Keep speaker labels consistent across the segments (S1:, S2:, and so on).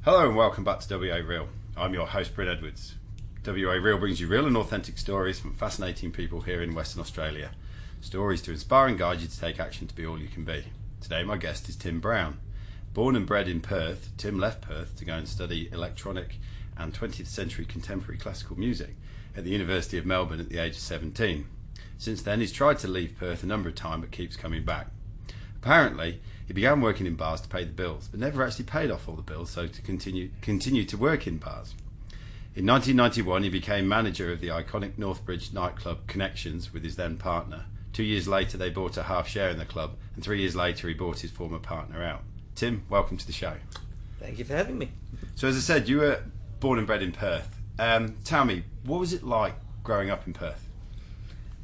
S1: Hello and welcome back to WA Real. I'm your host, Bryn Edwards. WA Real brings you real and authentic stories from fascinating people here in Western Australia. Stories to inspire and guide you to take action to be all you can be. Today my guest is Tim Brown. Born and bred in Perth, Tim left Perth to go and study electronic and 20th century contemporary classical music at the University of Melbourne at the age of 17. Since then he's tried to leave Perth a number of times but keeps coming back. Apparently, he began working in bars to pay the bills, but never actually paid off all the bills, so to continue to work in bars. In 1991, he became manager of the iconic Northbridge Nightclub Connections with his then partner. 2 years later, they bought a half share in the club, and 3 years later, he bought his former partner out. Tim, welcome to the show.
S2: Thank you for having me.
S1: So, as I said, you were born and bred in Perth. Tell me, what was it like growing up in Perth?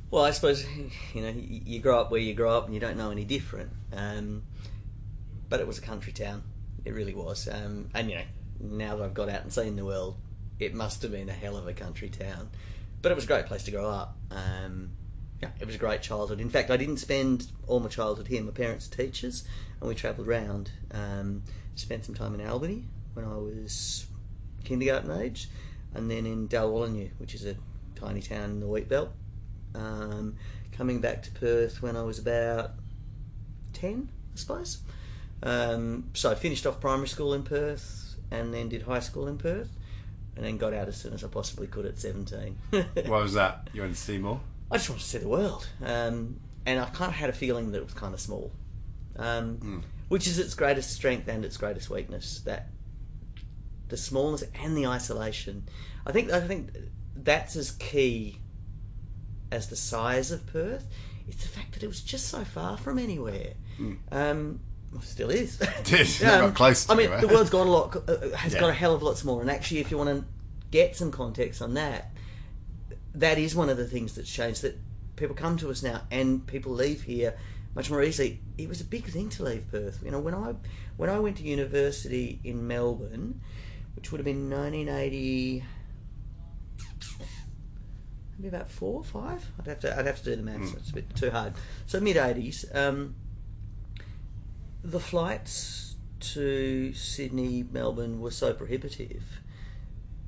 S2: Well, I suppose, you grow up where you grow up and you don't know any different. But it was a country town. It really was. And, now that I've got out and seen the world, it must have been a hell of a country town. But it was a great place to grow up. It was a great childhood. In fact, I didn't spend all my childhood here. My parents are teachers and we travelled around. Spent some time in Albany when I was kindergarten age, and then in Dalwallinu, which is a tiny town in the wheat belt. Coming back to Perth when I was about 10, I suppose. So I finished off primary school in Perth and then did high school in Perth and then got out as soon as I possibly could at 17.
S1: Why was that? You wanted to see more?
S2: I just wanted to see the world. And I kind of had a feeling that it was kind of small, which is its greatest strength and its greatest weakness, that the smallness and the isolation. I think that's as key as the size of Perth. It's the fact that it was just so far from anywhere. Well, still is.
S1: It is. Not close to
S2: anywhere. The world's got got a hell of a lot smaller. And actually, if you want to get some context on that, that is one of the things that's changed. That people come to us now, and people leave here much more easily. It was a big thing to leave Perth. When I went to university in Melbourne, which would have been 1980. Maybe about 4 or 5. I'd have to do the maths. It's a bit too hard. So mid-80s. The flights to Sydney, Melbourne were so prohibitive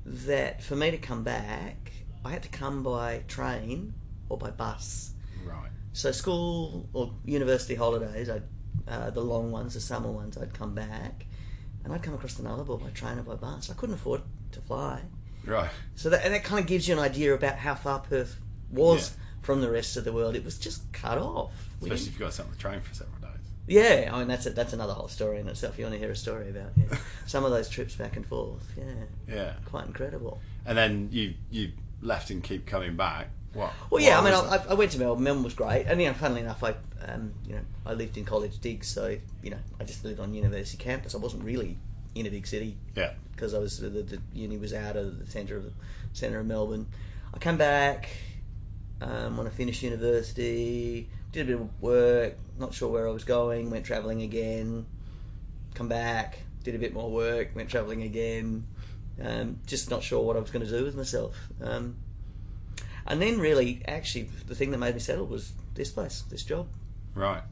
S2: that for me to come back, I had to come by train or by bus.
S1: Right.
S2: So school or university holidays, the long ones, the summer ones, I'd come back, and I'd come across the Nullarbor by train or by bus. I couldn't afford to fly.
S1: Right.
S2: So that kind of gives you an idea about how far Perth was from the rest of the world. It was just cut off.
S1: Especially if you got something on the train for several days.
S2: Yeah, I mean that's another whole story in itself. You want to hear a story about some of those trips back and forth. Yeah. Quite incredible.
S1: And then you left and keep coming back. What?
S2: Well, yeah. I mean, I went to Melbourne. Melbourne was great, and funnily enough, I lived in College Digs, so I just lived on university campus. I wasn't really in a big city.
S1: Yeah.
S2: Because I was the uni was out of the centre of Melbourne. I came back when I finished university, did a bit of work, not sure where I was going, went travelling again, come back, did a bit more work, went travelling again, just not sure what I was going to do with myself. And then really, actually, the thing that made me settle was this place, this job.
S1: Right.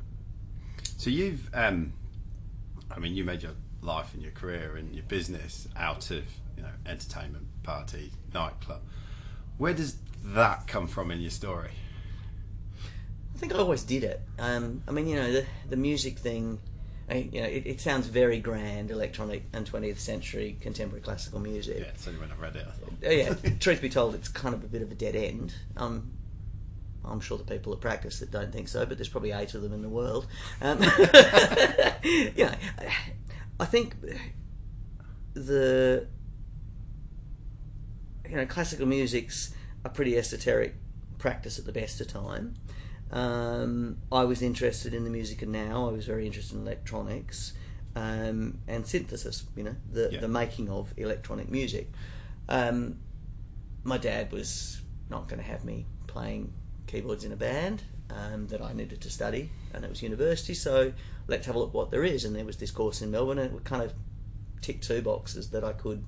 S1: So you've, you made your life and your career and your business out of entertainment, party, nightclub. Where does that come from in your story?
S2: I think I always did it. The music thing, it sounds very grand, electronic and 20th century contemporary classical music.
S1: Yeah, certainly when I read it, I thought.
S2: Yeah, truth be told, it's kind of a bit of a dead end. I'm sure the people that practice it don't think so, but there's probably 8 of them in the world. I think the classical music's a pretty esoteric practice at the best of time. I was interested in the music, and now I was very interested in electronics and synthesis. The making of electronic music. My dad was not going to have me playing keyboards in a band that I needed to study, and it was university, so let's have a look what there is. And there was this course in Melbourne, and it would kind of tick 2 boxes that I could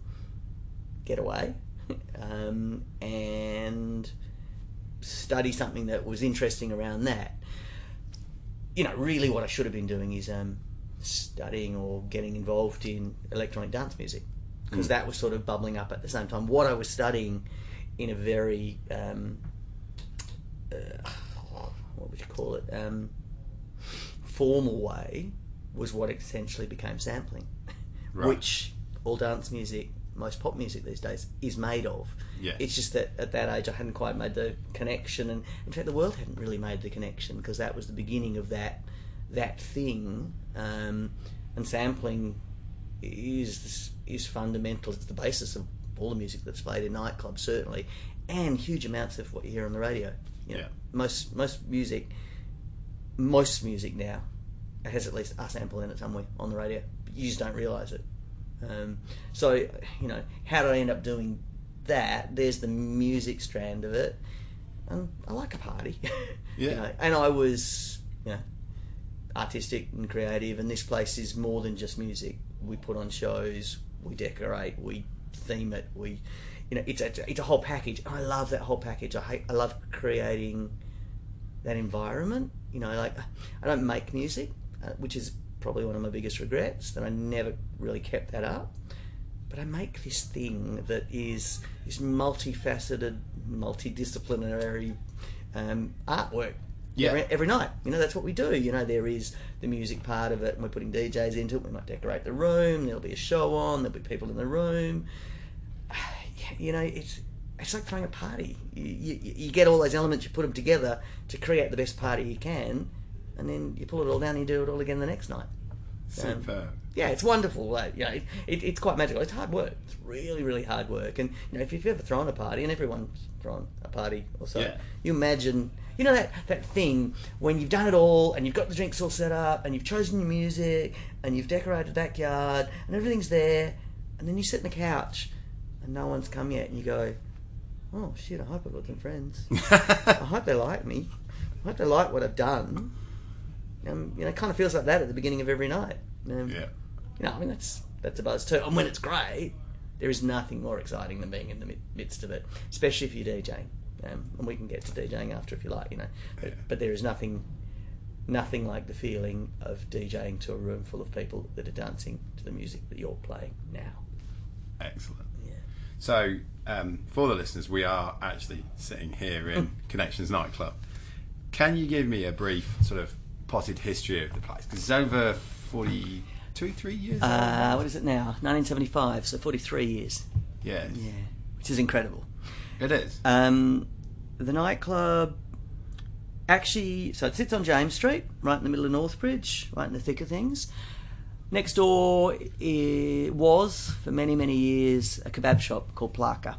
S2: get away and study something that was interesting around that. Really what I should have been doing is studying or getting involved in electronic dance music. because that was sort of bubbling up at the same time. What I was studying in a very what would you call it, formal way was what essentially became sampling, which all dance music, most pop music these days is made of.
S1: Yeah.
S2: It's just that at that age I hadn't quite made the connection, and in fact the world hadn't really made the connection, because that was the beginning of that thing. And sampling is fundamental. It's the basis of all the music that's played in nightclubs, certainly, and huge amounts of what you hear on the radio. You know, most music now has at least a sample in it somewhere on the radio, but you just don't realise it. So, you know, how did I end up doing that? There's the music strand of it, and I like a party. You know, and I was, you know, artistic and creative, and this place is more than just music. We put on shows, we decorate, we theme it, we, you know, it's a whole package. I love that whole package. I love creating that environment. You know, like, I don't make music, which is probably one of my biggest regrets, that I never really kept that up. But I make this thing that is this multifaceted, multidisciplinary artwork. Every night. You know, that's what we do. You know, there is the music part of it, and we're putting DJs into it. We might decorate the room, there'll be a show on, there'll be people in the room. You know, it's like throwing a party. You get all those elements, you put them together to create the best party you can, and then you pull it all down and you do it all again the next night.
S1: Superb.
S2: Yeah, it's wonderful. You know, it's quite magical. It's hard work. It's really, really hard work. And, you know, if you've ever thrown a party, and everyone's thrown a party or so, you imagine, you know, that thing when you've done it all, and you've got the drinks all set up, and you've chosen your music, and you've decorated the backyard, and everything's there, and then you sit on the couch, and no one's come yet, and you go, oh shit, I hope I've got some friends. I hope they like me. I hope they like what I've done. You know, it kind of feels like that at the beginning of every night. You know, I mean, that's a buzz too. And when it's great, there is nothing more exciting than being in the midst of it, especially if you're DJing. And we can get to DJing after if you like, you know. But there is nothing like the feeling of DJing to a room full of people that are dancing to the music that you're playing now.
S1: Excellent.
S2: Yeah.
S1: So, for the listeners, we are actually sitting here in Connections Nightclub. Can you give me a brief sort of potted history of the place? Because it's over 43 years old.
S2: What is it now? 1975, so 43 years.
S1: Yes.
S2: Yeah, which is incredible.
S1: It is.
S2: The nightclub, actually, so it sits on James Street, right in the middle of Northbridge, right in the thick of things. Next door was, for many, many years, a kebab shop called Plaka.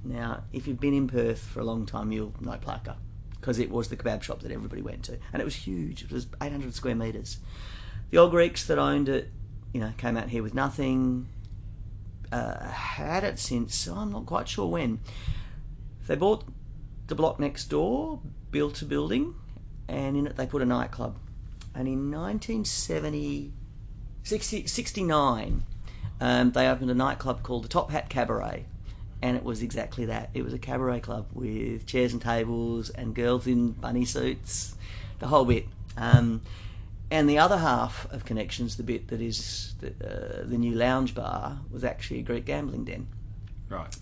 S2: Now, if you've been in Perth for a long time, you'll know Plaka, because it was the kebab shop that everybody went to. And it was huge. It was 800 square metres. The old Greeks that owned it, you know, came out here with nothing. Had it since, I'm not quite sure when. They bought the block next door, built a building, and in it they put a nightclub. And in 1969, they opened a nightclub called the Top Hat Cabaret. And it was exactly that. It was a cabaret club with chairs and tables and girls in bunny suits, the whole bit. And the other half of Connections, the bit that is the new lounge bar, was actually a Greek gambling den.
S1: Right.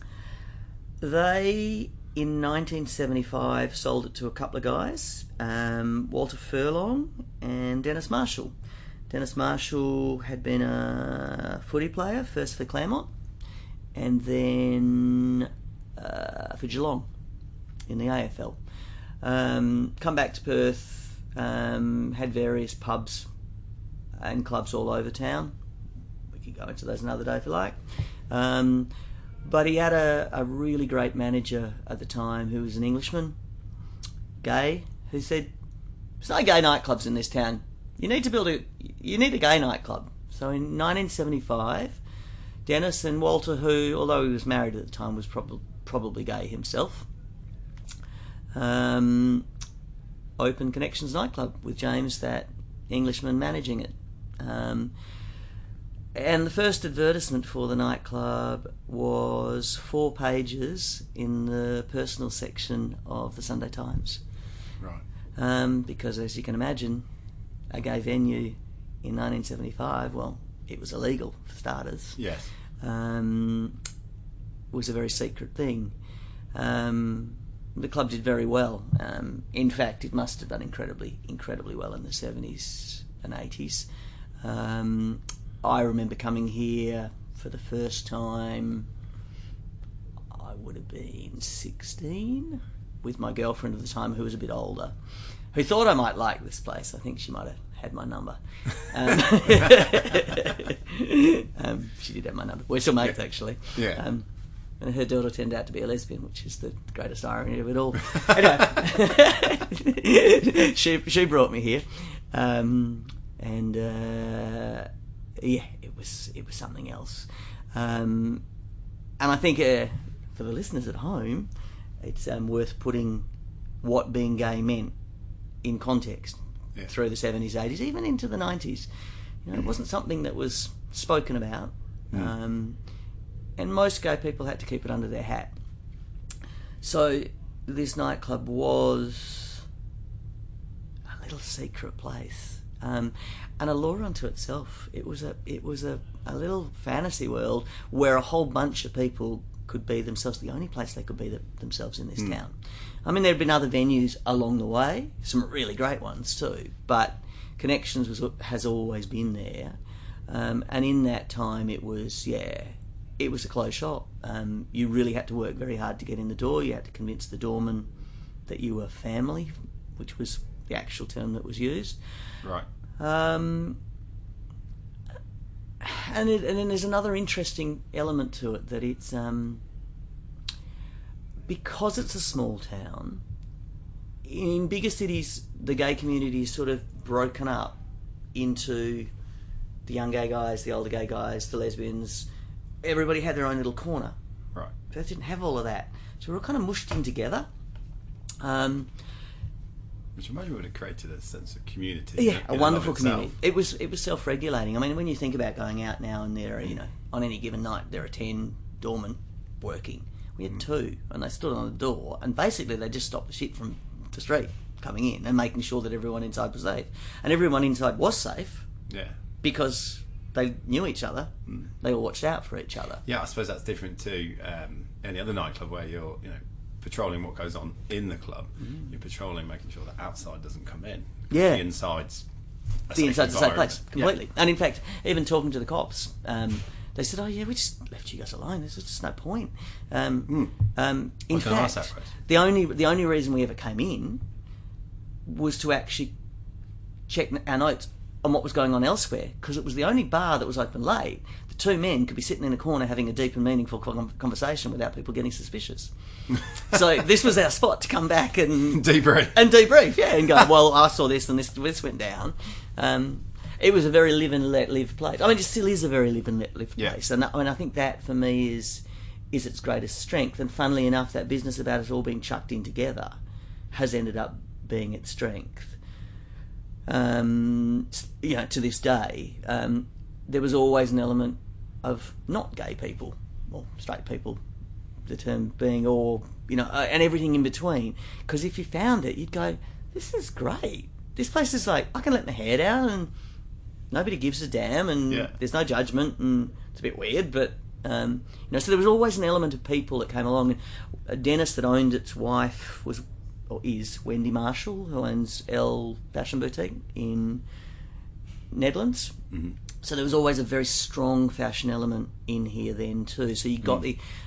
S2: They, in 1975, sold it to a couple of guys, Walter Furlong and Dennis Marshall. Dennis Marshall had been a footy player, first for Claremont, and then for Geelong in the AFL. Come back to Perth, had various pubs and clubs all over town. We could go into those another day if you like. But he had a really great manager at the time who was an Englishman, gay, who said, there's no gay nightclubs in this town. You need a gay nightclub. So in 1975, Dennis and Walter, who, although he was married at the time, was probably gay himself, opened Connections Nightclub with James, that Englishman, managing it. And the first advertisement for the nightclub was 4 pages in the personal section of the Sunday Times.
S1: Right.
S2: Because, as you can imagine, a gay venue in 1975, well, it was illegal for starters.
S1: Yes.
S2: was a very secret thing. The club did very well. In fact, it must have done incredibly well in the 70s and 80s. I remember coming here for the first time, I would have been 16, with my girlfriend at the time, who was a bit older, who thought I might like this place. I think she might have had my number. She did have my number. We're still mates, actually.
S1: Yeah.
S2: And her daughter turned out to be a lesbian, which is the greatest irony of it all. Anyway, she brought me here, yeah, it was something else. And I think for the listeners at home, it's worth putting what being gay meant in context through the 70s, 80s, even into the 90s. You know, it wasn't something that was spoken about. And most gay people had to keep it under their hat. So this nightclub was a little secret place, and a law unto itself. It was a little fantasy world where a whole bunch of people could be themselves. The only place they could be themselves in this town. I mean, there had been other venues along the way, some really great ones too, but Connections has always been there, and in that time it was a closed shop. You really had to work very hard to get in the door. You had to convince the doorman that you were family, which was the actual term that was used.
S1: Right.
S2: And then there's another interesting element to it, that it's because it's a small town. In bigger cities, the gay community is sort of broken up into the young gay guys, the older gay guys, the lesbians. Everybody had their own little corner.
S1: Right.
S2: Perth didn't have all of that. So we were all kind of mushed in together.
S1: Which I imagine would have created a sense of community.
S2: Yeah, a wonderful
S1: itself.
S2: community. It was self-regulating. I mean, when you think about going out now and there are, on any given night, there are 10 doormen working. We had 2, and they stood on the door, and basically they just stopped the shit from the street coming in and making sure that everyone inside was safe. And everyone inside was safe.
S1: Yeah.
S2: Because they knew each other. They all watched out for each other.
S1: Yeah, I suppose that's different to any other nightclub where you're, patrolling what goes on in the club. You're patrolling, making sure that outside doesn't come in.
S2: Yeah.
S1: The inside's a
S2: the inside's a safe
S1: environment.
S2: place, completely. Yeah. And in fact, even talking to the cops, they said, "Oh yeah, we just left you guys alone. There's just no point." In fact, the only reason we ever came in was to actually check our notes on what was going on elsewhere, because it was the only bar that was open late. The 2 men could be sitting in a corner having a deep and meaningful conversation without people getting suspicious. So this was our spot to come back and debrief, yeah, and go, well, I saw this and this went down. It was a very live and let live place. I mean, it still is a very live and let live place, and I think that for me is its greatest strength. And funnily enough, that business about it all being chucked in together has ended up being its strength. To this day, there was always an element of not gay people or straight people, the term being, or and everything in between. Because if you found it, you'd go, "This is great. This place is like, I can let my hair down and nobody gives a damn, and there's no judgment, and it's a bit weird, but so there was always an element of people that came along. A dentist that owned its wife is Wendy Marshall, who owns Elle Fashion Boutique in Netherlands. So there was always a very strong fashion element in here then too. So you got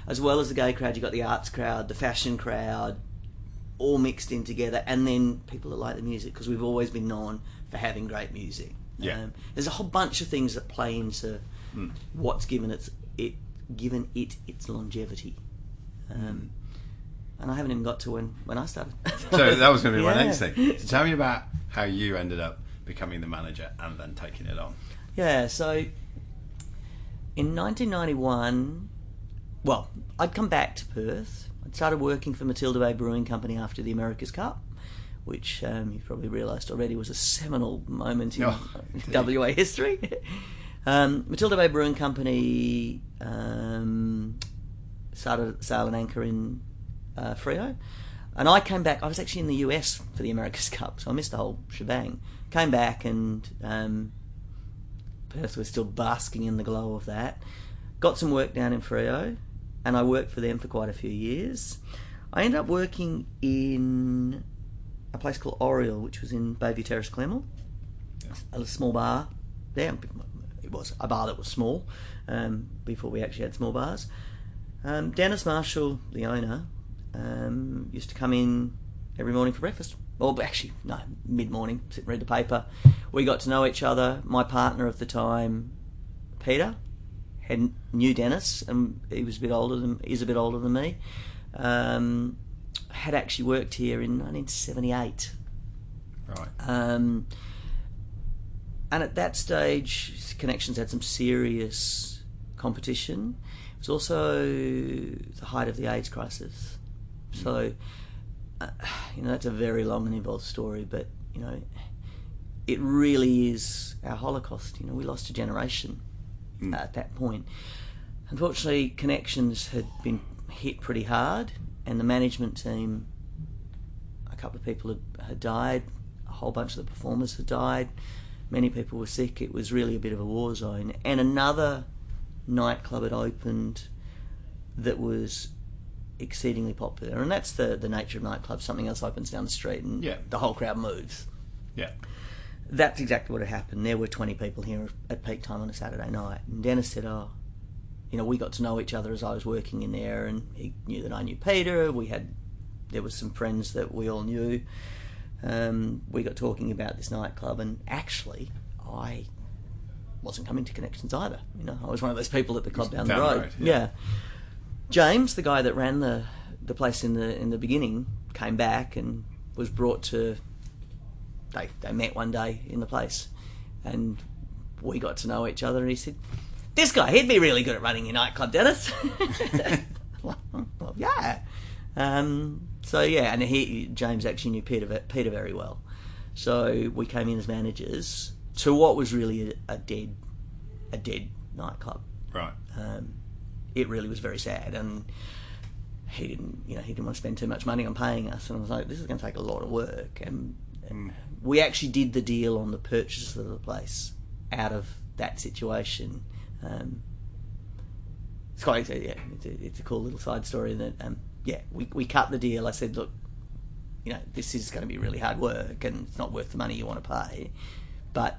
S2: as well as the gay crowd, you got the arts crowd, the fashion crowd, all mixed in together, and then people that like the music, because we've always been known for having great music. There's a whole bunch of things that play into what's given it its longevity. And I haven't even got to when I started.
S1: So that was going to be my next thing. So tell me about how you ended up becoming the manager and then taking it on.
S2: Yeah, so in 1991, well, I'd come back to Perth. I'd started working for Matilda Bay Brewing Company after the America's Cup, which you've probably realised already was a seminal moment in WA history. Matilda Bay Brewing Company started Sail and Anchor in Freo, and I came back. I was actually in the US for the America's Cup, so I missed the whole shebang. Came back, and Perth was still basking in the glow of that. got some work down in Freo, and I worked for them for quite a few years. I ended up working in a place called Oriel, which was in Bayview Terrace, Claremont. A small bar there. It was a bar that was small before we actually had small bars. Dennis Marshall, the owner, used to come in every morning for breakfast. Well, actually, no, mid-morning, sit and read the paper. We got to know each other. My partner of the time, Peter, knew Dennis, and he was is a bit older than me. Had actually worked here in 1978.
S1: Right.
S2: And at that stage, Connections had some serious competition. It was also the height of the AIDS crisis. So, that's a very long and involved story, but, it really is our Holocaust. We lost a generation at that point. Unfortunately, Connections had been hit pretty hard, and the management team, a couple of people had died, a whole bunch of the performers had died, many people were sick. It was really a bit of a war zone. And another nightclub had opened that was exceedingly popular, and that's the nature of nightclubs. Something else opens down the street and the whole crowd moves.
S1: Yeah.
S2: That's exactly what had happened. There were 20 people here at peak time on a Saturday night, and Dennis said, we got to know each other as I was working in there, and he knew that I knew Peter. There was some friends that we all knew. We got talking about this nightclub, and actually, I wasn't coming to Connections either. I was one of those people at the club down the road. Yeah. James, the guy that ran the place in the beginning, came back and was brought to. They met one day in the place, and we got to know each other. And he said, "This guy, he'd be really good at running your nightclub, Dennis." Well, yeah. And James actually knew Peter very well. So we came in as managers to what was really a dead nightclub.
S1: Right.
S2: It really was very sad, and he didn't want to spend too much money on paying us. And I was like, this is going to take a lot of work. And we actually did the deal on the purchase of the place out of that situation. It's quite, it's a cool little side story that, we cut the deal. I said, look, this is going to be really hard work, and it's not worth the money you want to pay. But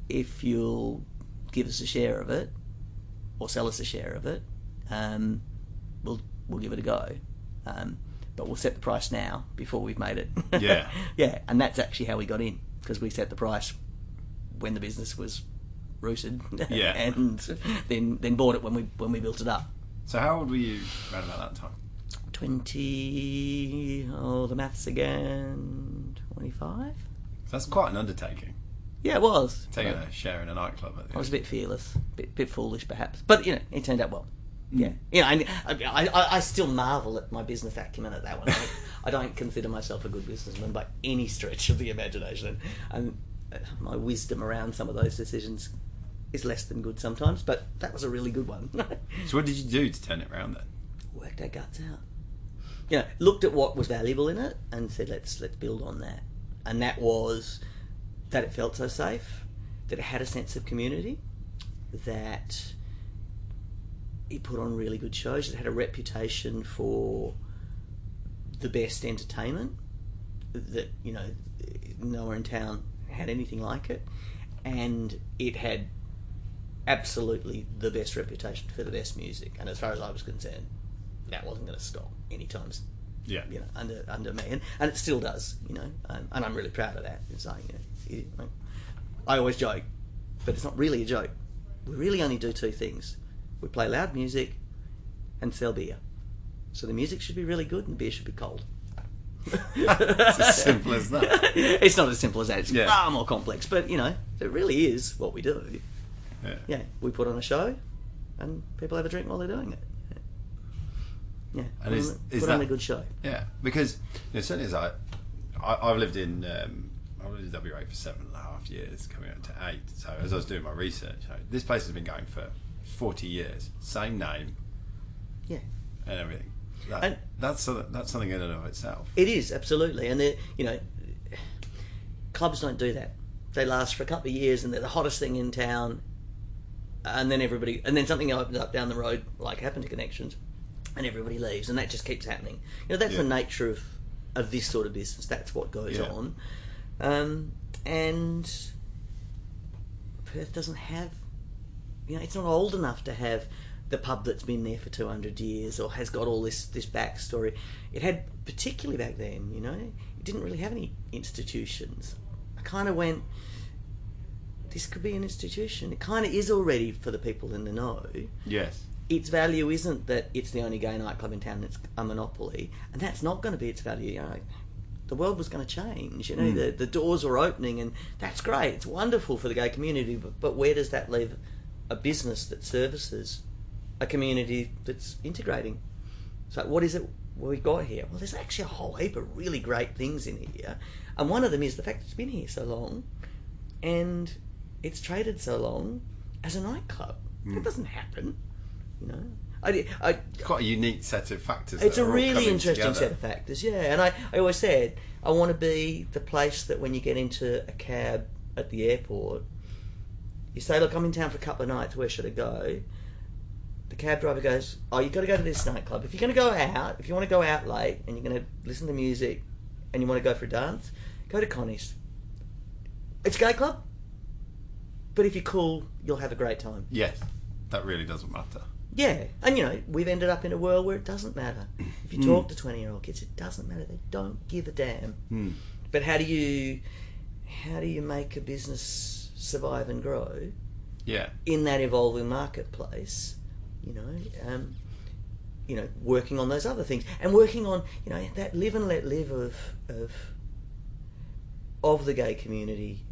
S2: if you'll give us a share of it, or sell us a share of it, we'll give it a go. But we'll set the price now before we've made it.
S1: Yeah.
S2: Yeah, and that's actually how we got in, because we set the price when the business was rooted.
S1: Yeah.
S2: And then bought it when we built it up.
S1: So how old were you around about that time?
S2: 20, the maths again, 25?
S1: That's quite an undertaking.
S2: Yeah, it was.
S1: Taking a share in a nightclub.
S2: I was a bit fearless, bit foolish perhaps, but it turned out well. Yeah, and I still marvel at my business acumen at that one. I don't consider myself a good businessman by any stretch of the imagination, and my wisdom around some of those decisions is less than good sometimes. But that was a really good one.
S1: So what did you do to turn it around then?
S2: Worked our guts out. Looked at what was valuable in it and said, let's build on that, and that was. That it felt so safe, that it had a sense of community, that it put on really good shows, it had a reputation for the best entertainment, that nowhere in town had anything like it, and it had absolutely the best reputation for the best music. And as far as I was concerned, that wasn't going to stop anytime.
S1: Yeah.
S2: Under me, and it still does. And I'm really proud of that. It's like I always joke, but it's not really a joke. We really only do two things: we play loud music and sell beer. So the music should be really good and beer should be cold.
S1: It's as simple as that.
S2: It's not as simple as that. It's far more complex, but it really is what we do. Yeah, we put on a show, and people have a drink while they're doing it. Yeah, and put on a good show.
S1: Yeah, because certainly as I've lived in WA for 7.5 years, coming up to 8. So as I was doing my research, this place has been going for 40 years, same name, and everything. That's something in and of itself.
S2: It is, absolutely, and clubs don't do that. They last for a couple of years, and they're the hottest thing in town, and then something opens up down the road, like happened to Connections, and everybody leaves, and that just keeps happening. That's the nature of this sort of business. That's what goes on. And Perth doesn't have, it's not old enough to have the pub that's been there for 200 years or has got all this backstory. It had, particularly back then, it didn't really have any institutions. I kind of went, this could be an institution. It kind of is already for the people in the know.
S1: Yes.
S2: Its value isn't that it's the only gay nightclub in town that's a monopoly, and that's not going to be its value. The world was going to change. The doors were opening, and that's great. It's wonderful for the gay community, but where does that leave a business that services a community that's integrating? So what is it we got here? Well, there's actually a whole heap of really great things in here, and one of them is the fact that it's been here so long, and it's traded so long as a nightclub. That doesn't happen,
S1: Quite a unique set of factors.
S2: It's a really interesting
S1: together.
S2: set of factors, yeah. And I always said, I want to be the place that when you get into a cab at the airport, you say, look, I'm in town for a couple of nights, where should I go? The cab driver goes, oh, you've got to go to this nightclub. If you're going to go out, if you want to go out late and you're going to listen to music and you want to go for a dance, go to Connie's. It's a gay club, but if you're cool, you'll have a great time.
S1: Yes, that really doesn't matter.
S2: Yeah, and we've ended up in a world where it doesn't matter. If you talk to 20-year-old kids, it doesn't matter. They don't give a damn. But how do you make a business survive and grow?
S1: Yeah. In
S2: that evolving marketplace, working on those other things and working on that live and let live of the gay community,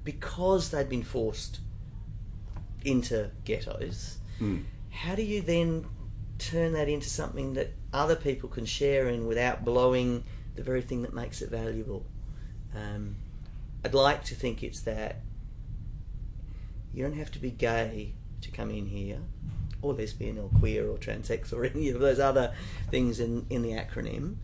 S2: because they've been forced into ghettos. How do you then turn that into something that other people can share in without blowing the very thing that makes it valuable? I'd like to think it's that you don't have to be gay to come in here, or lesbian or queer or transex or any of those other things in the acronym.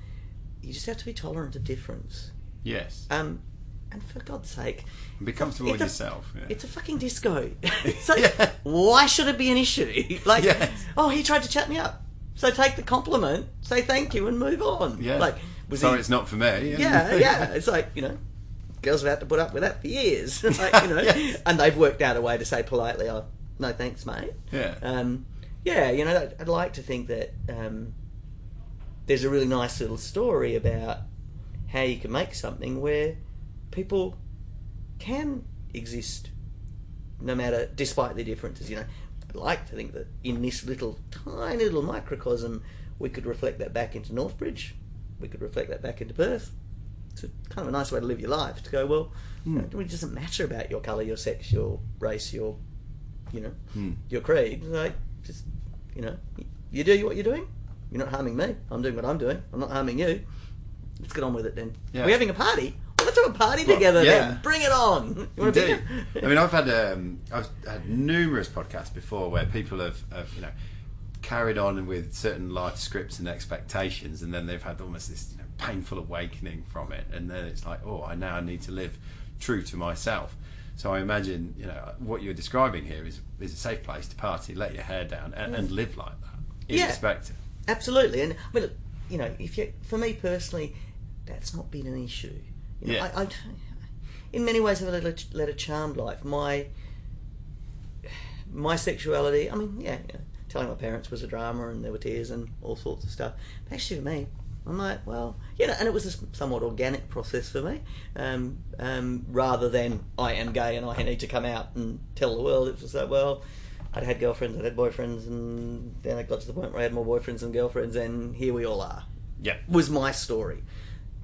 S2: You just have to be tolerant of difference.
S1: Yes.
S2: And for God's sake,
S1: be comfortable with yourself. Yeah.
S2: It's a fucking disco. So why should it be an issue? Like, oh, he tried to chat me up. So take the compliment, say thank you, and move on.
S1: Yeah.
S2: Like,
S1: sorry, it's not for me.
S2: Yeah. It's like, girls have had to put up with that for years. And they've worked out a way to say politely, oh, no thanks, mate.
S1: Yeah.
S2: I'd like to think that there's a really nice little story about how you can make something where people can exist despite their differences. I'd like to think that in this tiny little microcosm, we could reflect that back into Northbridge, we could reflect that back into Perth. It's kind of a nice way to live your life, to go, well, it doesn't matter about your colour, your sex, your race, your creed. Like, just, you do what you're doing, you're not harming me, I'm doing what I'm doing, I'm not harming you. Let's get on with it then. Yeah. We're having a party. Let's have a party together then. Bring it on. You want to be
S1: I mean, I've had numerous podcasts before where people have carried on with certain life scripts and expectations, and then they've had almost this painful awakening from it, and then it's like, oh, I now need to live true to myself. So I imagine what you're describing here is a safe place to party, let your hair down, and live like that, irrespective.
S2: Absolutely. And I mean, look, for me personally, that's not been an issue. I in many ways, I've led a charmed life. My sexuality, I mean, telling my parents was a drama, and there were tears and all sorts of stuff. But actually, for me, I'm like, well, and it was a somewhat organic process for me, rather than I am gay and I need to come out and tell the world. It was like, well, I'd had girlfriends, I'd had boyfriends, and then I got to the point where I had more boyfriends than girlfriends, and here we all are. Yeah, was my story.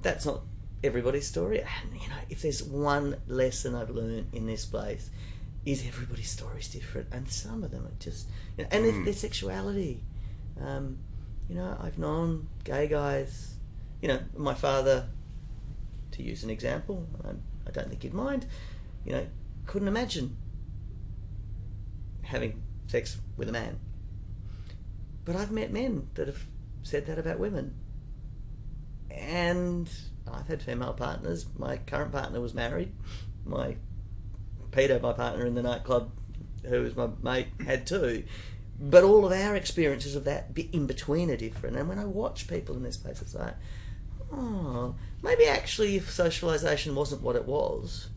S2: That's not everybody's story. And if there's one lesson I've learned in this place, is everybody's story is different, and some of them are just, and their sexuality. I've known gay guys. My father, to use an example, I don't think he'd mind. Couldn't imagine having sex with a man. But I've met men that have said that about women. And I've had female partners. My current partner was married. My partner in the nightclub, who was my mate, had too. But all of our experiences of that bit in between are different. And when I watch people in this place, it's like, oh, maybe actually if socialisation wasn't what it was,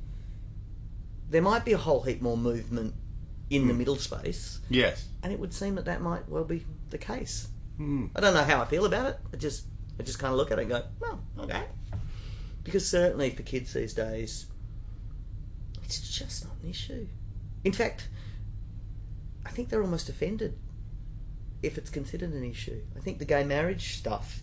S2: there might be a whole heap more movement in the middle space.
S1: Yes.
S2: And it would seem that might well be the case. I don't know how I feel about it. I just kind of look at it and go, oh, okay. Because certainly for kids these days, it's just not an issue. In fact, I think they're almost offended if it's considered an issue. I think the gay marriage stuff,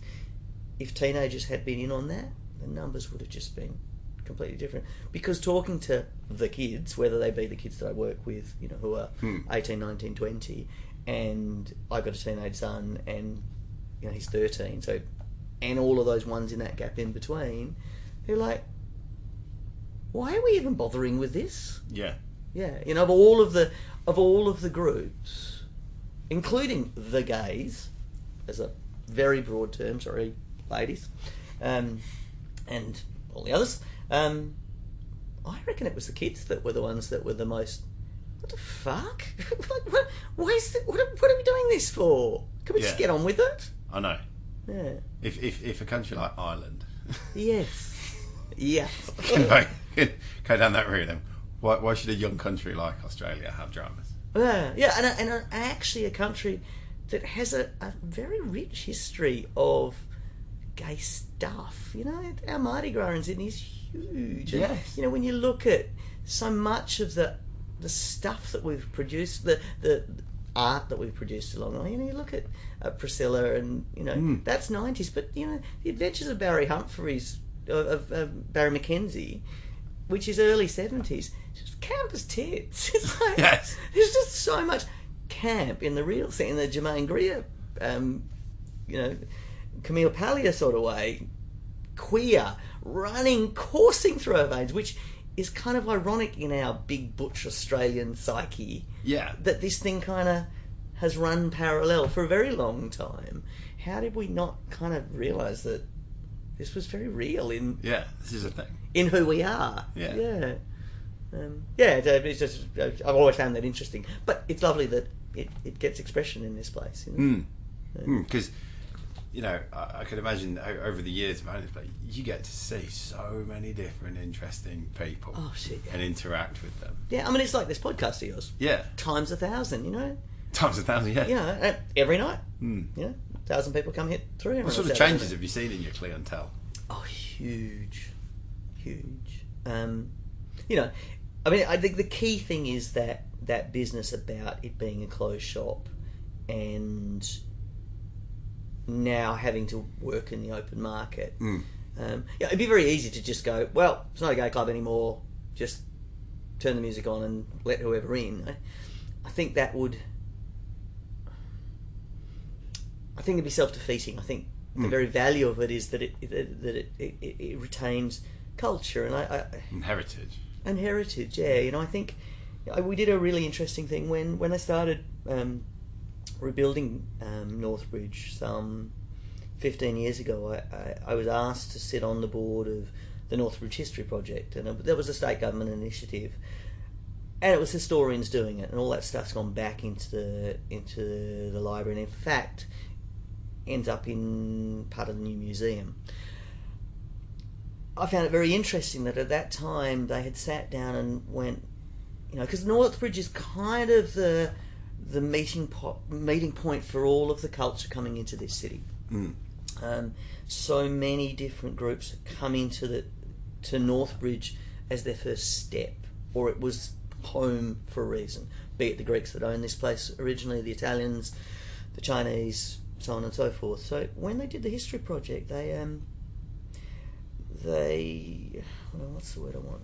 S2: if teenagers had been in on that, the numbers would have just been completely different. Because talking to the kids, whether they be the kids that I work with, you know, who are 18, 19, 20, and I've got a teenage son, and you know he's 13, so, and all of those ones in that gap in between, they're like, why are we even bothering with this?
S1: Yeah.
S2: Yeah, you know, of all of the groups, including the gays, as a very broad term, sorry, ladies, and all the others, I reckon it was the kids that were the ones that were the most, what the fuck? Like, what are we doing this for? Can we just get on with it?
S1: I know.
S2: Yeah.
S1: If a country like Ireland...
S2: Yes. Yeah.
S1: Go down that route then. Why should a young country like Australia have dramas?
S2: Yeah, and actually a country that has a very rich history of gay stuff. You know, our Mardi Gras in Sydney is huge.
S1: Yes.
S2: And, you know, when you look at so much of the stuff that we've produced, the art that we've produced along the way, you know, you look at Priscilla and, you know, that's 90s, but, you know, The Adventures of Barry Humphries, of Barry Mackenzie, which is early 70s, just camp as tits. It's like,
S1: yes.
S2: There's just so much camp in the real thing, in the Jermaine Greer, you know, Camille Paglia sort of way, queer, coursing through our veins, which is kind of ironic in our big butch Australian psyche.
S1: Yeah.
S2: That this thing kind of has run parallel for a very long time. How did we not kind of realise that this was very real in...
S1: Yeah, this is a thing.
S2: In who we are.
S1: Yeah.
S2: Yeah. It's just, I've always found that interesting. But it's lovely that it gets expression in this place. You know?
S1: Because, you know, I could imagine over the years, you get to see so many different interesting people.
S2: Oh, shit, yeah.
S1: And interact with them.
S2: Yeah, I mean, it's like this podcast of yours.
S1: Yeah.
S2: Times 1,000, you know?
S1: Times 1,000, yeah.
S2: You know, every night. You know, 1,000 people come hit through.
S1: What sort of changes have you seen in your clientele?
S2: Oh, huge. You know, I mean, I think the key thing is that business about it being a closed shop and now having to work in the open market. Yeah, it'd be very easy to just go, well, it's not a gay club anymore, just turn the music on and let whoever in. I think that would... I think it'd be self-defeating. I think the very value of it is that it retains culture and
S1: heritage.
S2: And heritage, yeah. You know, I think we did a really interesting thing when I started rebuilding Northbridge some 15 years ago. I was asked to sit on the board of the Northbridge History Project, and there was a state government initiative, and it was historians doing it, and all that stuff's gone back into the library, and in fact ends up in part of the new museum. I found it very interesting that at that time they had sat down and went, you know, because Northbridge is kind of the meeting point for all of the culture coming into this city. So many different groups come into to Northbridge as their first step, or it was home for a reason. Be it the Greeks that owned this place originally, the Italians, the Chinese, so on and so forth. So when they did the history project, they what's the word I want?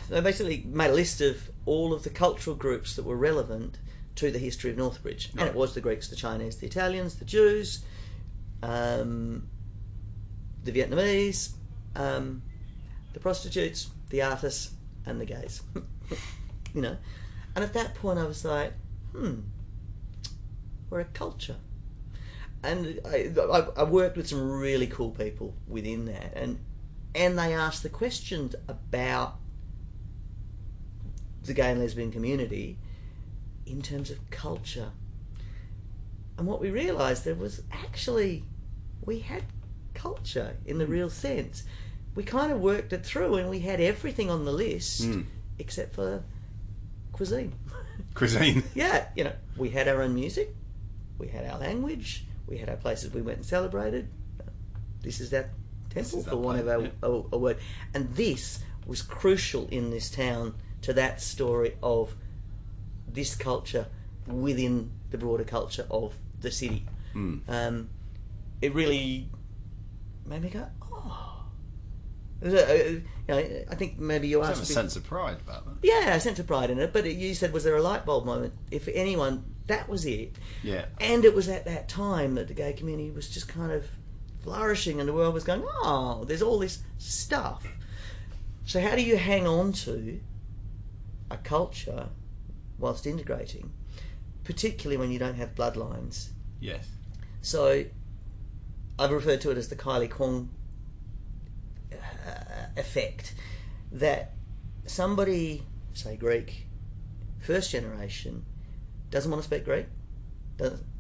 S2: They basically made a list of all of the cultural groups that were relevant to the history of Northbridge, and it was the Greeks, the Chinese, the Italians, the Jews, the Vietnamese, the prostitutes, the artists, and the gays. You know, and at that point I was like, we're a culture. And I worked with some really cool people within that, and and they asked the questions about the gay and lesbian community in terms of culture. And what we realised there was actually, we had culture in the real sense. We kind of worked it through and we had everything on the list except for cuisine.
S1: Cuisine?
S2: Yeah, you know, we had our own music, we had our language, we had our places we went and celebrated. This is that temple, for want of a word. And this was crucial in this town to that story of this culture within the broader culture of the city. It really made me go, oh. You know, I think maybe you asked
S1: a sense of pride about that.
S2: Yeah, a sense of pride in it. But you said, was there a light bulb moment? If anyone, that was it.
S1: Yeah.
S2: And it was at that time that the gay community was just kind of flourishing and the world was going, oh, there's all this stuff. So how do you hang on to a culture whilst integrating, particularly when you don't have bloodlines?
S1: Yes.
S2: So I've referred to it as the Kylie Kwong effect, that somebody, say Greek, first generation, doesn't want to speak Greek,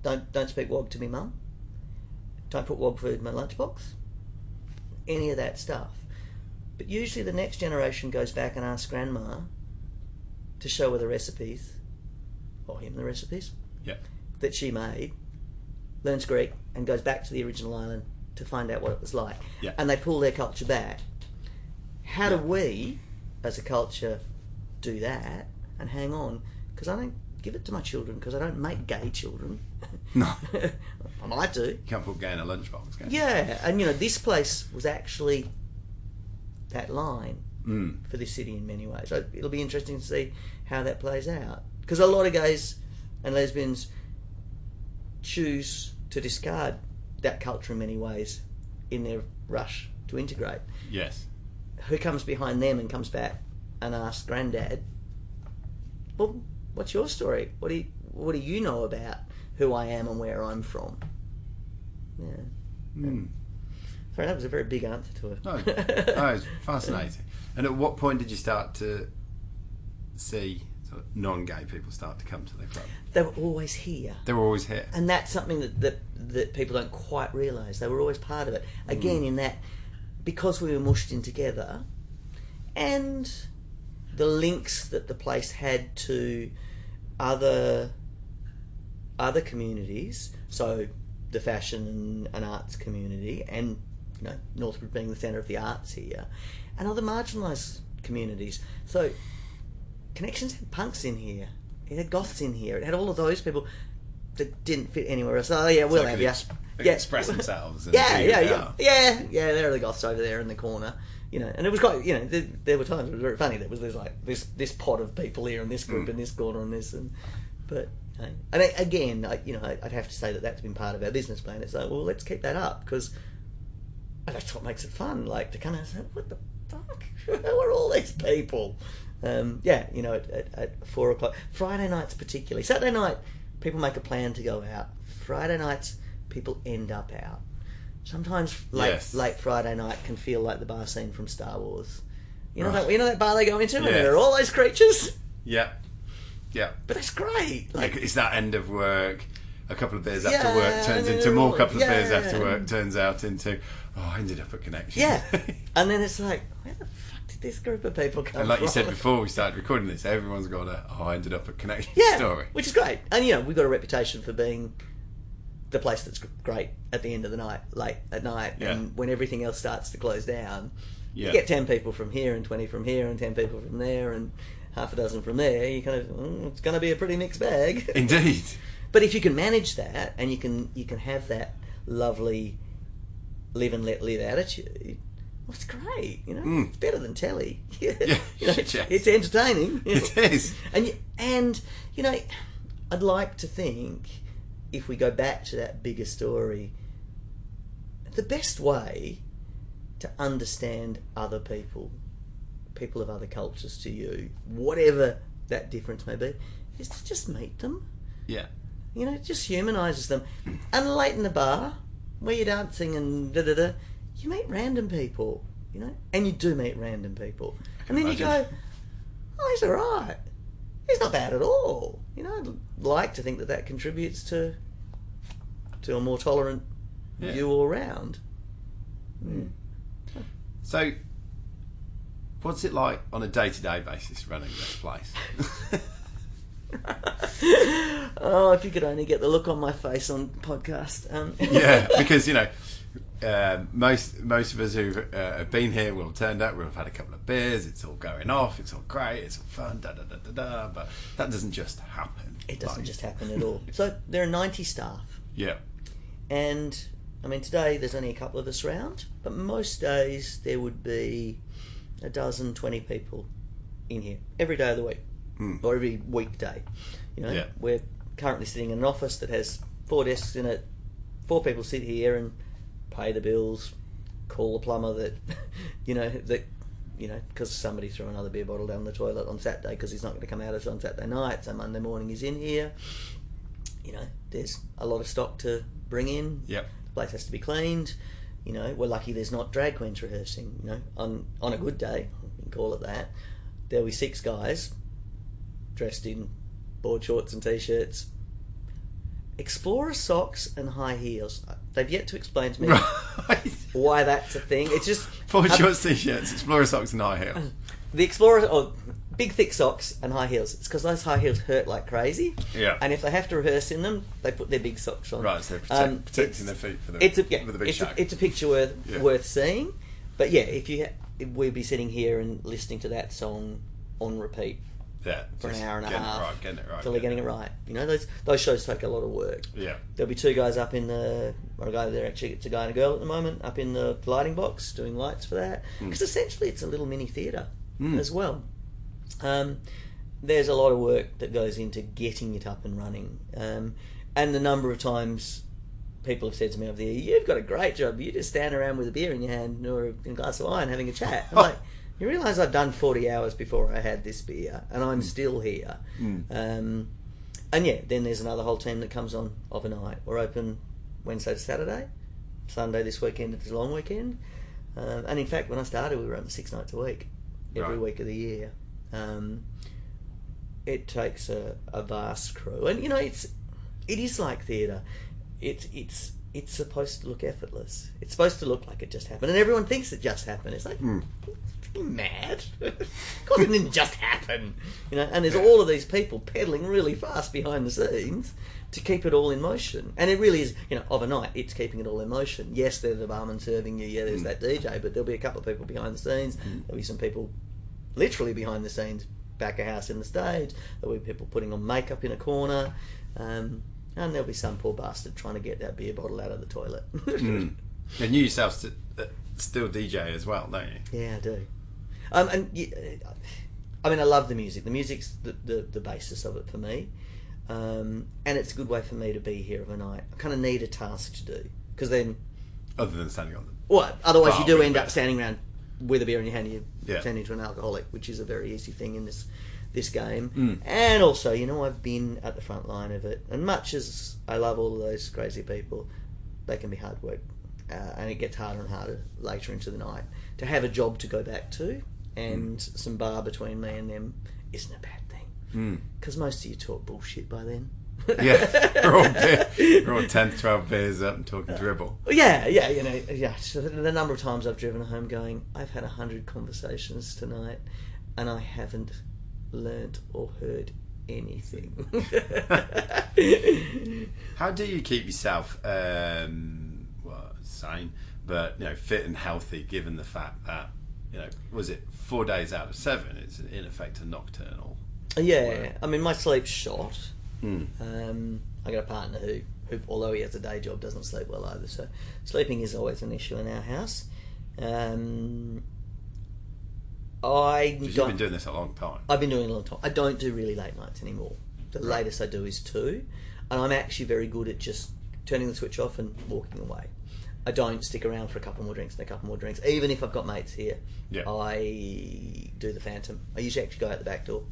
S2: don't speak Wog to me mum, don't put Wog food in my lunchbox, any of that stuff. But usually the next generation goes back and asks grandma to show her the recipes, or him the recipes, that she made, learns Greek and goes back to the original island to find out what it was like. And they pull their culture back. How do we, as a culture, do that and hang on? Because I don't give it to my children, because I don't make gay children.
S1: No.
S2: I might do.
S1: You can't put gay in a lunchbox, can you?
S2: Yeah, and you know, this place was actually that line for this city in many ways. So it'll be interesting to see how that plays out. Because a lot of gays and lesbians choose to discard that culture in many ways in their rush to integrate.
S1: Yes.
S2: Who comes behind them and comes back and asks Grandad, well, what's your story? What do you know about who I am and where I'm from? Yeah. Sorry, that was a very big answer to it.
S1: No, it's fascinating. And at what point did you start to see sort of non-gay people start to come to the club?
S2: They were always here.
S1: They were always here.
S2: And that's something that people don't quite realise. They were always part of it. Again, in that, because we were mushed in together, and the links that the place had to other communities, so the fashion and arts community, and you know, Northbridge being the centre of the arts here, and other marginalised communities. So Connections had punks in here, it had goths in here, it had all of those people that didn't fit anywhere else. Oh yeah, we'll
S1: so
S2: have you.
S1: Express themselves. And
S2: yeah. There are the goths over there in the corner, you know. And it was quite, you know, there were times it was very funny. There was this pot of people here, and this group, and this corner, and this, but and again, I'd have to say that that's been part of our business plan. It's like, well, let's keep that up, because that's what makes it fun. Like, to kind of say, what the fuck? Who are all these people? At 4 o'clock, Friday nights particularly. Saturday night, people make a plan to go out. Friday nights, people end up out. Sometimes late Friday night can feel like the bar scene from Star Wars. You know that bar they go into, and there are all those creatures.
S1: Yeah.
S2: But that's great. Like,
S1: it's that end of work. A couple of beers after work turns into more couple of beers after work, turns out into, I ended up at Connection.
S2: Yeah. And then it's like, where the fuck did this group of people come from?
S1: And like you said before we started recording this, everyone's got I ended up at Connection story.
S2: Which is great. And we've got a reputation for being the place that's great at the end of the night, late at night, and when everything else starts to close down. You get 10 people from here, and 20 from here, and 10 people from there, and half a dozen from there. You kind of, it's going to be a pretty mixed bag.
S1: Indeed.
S2: But if you can manage that, and you can have that lovely live and let live attitude, well, it's great. It's better than telly. It's entertaining.
S1: It is.
S2: And I'd like to think, if we go back to that bigger story, the best way to understand other people of other cultures to you, whatever that difference may be, is to just meet them.
S1: Yeah.
S2: It just humanises them. And late in the bar, where you're dancing and you meet random people. you know, and you do meet random people, and then
S1: imagine.
S2: you go, oh, he's all right. He's not bad at all. You know, I'd like to think that contributes to a more tolerant view all round. Mm.
S1: So, what's it like on a day-to-day basis running this place?
S2: Oh, if you could only get the look on my face on podcast.
S1: Yeah, because, you know, most of us who have been here will have turned up, we'll have had a couple of beers, it's all going off, it's all great, it's all fun, but that doesn't just happen.
S2: It doesn't just happen at all. So there are 90 staff.
S1: Yeah.
S2: And, I mean, today there's only a couple of us around, but most days there would be 12, 20 people in here every day of the week, or every weekday. You know, we're currently sitting in an office that has 4 desks in it. 4 people sit here and pay the bills, call the plumber that, because somebody threw another beer bottle down the toilet on Saturday because he's not going to come out on Saturday night, so Monday morning he's in here. You know, there's a lot of stock to bring in.
S1: Yep.
S2: The place has to be cleaned. You know, we're lucky there's not drag queens rehearsing. You know, on a good day, you can call it that, there'll be 6 guys dressed in board shorts and t-shirts, Explorer socks and high heels. They've yet to explain to me why that's a thing. It's just
S1: board shorts, t-shirts, Explorer socks and high heels.
S2: The Explorer, big thick socks and high heels. It's because those high heels hurt like crazy.
S1: Yeah.
S2: And if they have to rehearse in them, they put their big socks on.
S1: Right, so they're protecting their feet for the big show.
S2: It's a picture worth seeing. But yeah, we'd be sitting here and listening to that song on repeat.
S1: Yeah,
S2: for an hour and a half.
S1: Getting it right.
S2: Till they're getting it right. You know, those shows take a lot of work.
S1: Yeah.
S2: There'll be 2 guys up in it's a guy and a girl at the moment, up in the lighting box doing lights for that. Because essentially it's a little mini theatre as well. There's a lot of work that goes into getting it up and running. And the number of times people have said to me over the year, you've got a great job, you just stand around with a beer in your hand or a glass of wine having a chat. I'm like, you realise I've done 40 hours before I had this beer, and I'm still here. And yeah, then there's another whole team that comes on overnight. We're open Wednesday to Saturday. Sunday this weekend is a long weekend. And in fact, when I started, we were open 6 nights a week, every week of the year. It takes a vast crew, and you know, it is like theatre. It's supposed to look effortless. It's supposed to look like it just happened, and everyone thinks it just happened. It's like, you're mad. Of course it didn't just happen. You know, and there's all of these people pedaling really fast behind the scenes to keep it all in motion. And it really is, you know, overnight, it's keeping it all in motion. Yes, there's the barman serving you, yeah, there's that DJ, but there'll be a couple of people behind the scenes. There'll be some people literally behind the scenes, back of house in the stage. There'll be people putting on makeup in a corner. And there'll be some poor bastard trying to get that beer bottle out of the toilet.
S1: And you yourself still DJ as well, don't you?
S2: Yeah, I do. I mean, I love the music. The music's the basis of it for me. And it's a good way for me to be here overnight. I kind of need a task to do. Because then...
S1: Other than standing on them.
S2: Well, otherwise you do end up standing around with a beer in your hand, you turn into an alcoholic, which is a very easy thing in this game. And also, you know, I've been at the front line of it, and much as I love all of those crazy people, they can be hard work, and it gets harder and harder later into the night. To have a job to go back to, and some bar between me and them isn't a bad thing, because most of you talk bullshit by then.
S1: we're all 10, 12 beers up and talking dribble.
S2: So the number of times I've driven home going, I've had 100 conversations tonight and I haven't learnt or heard anything.
S1: How do you keep yourself sane, but fit and healthy, given the fact that was it 4 days out of 7 it's in effect a nocturnal work?
S2: I mean, my sleep's shot. I got a partner who, although he has a day job, doesn't sleep well either. So sleeping is always an issue in our house.
S1: You've been doing this a long time.
S2: I've been doing it a long time. I don't do really late nights anymore. The latest I do is 2, and I'm actually very good at just turning the switch off and walking away. I don't stick around for a couple more drinks and a couple more drinks, even if I've got mates here. I do the phantom. I usually actually go out the back door.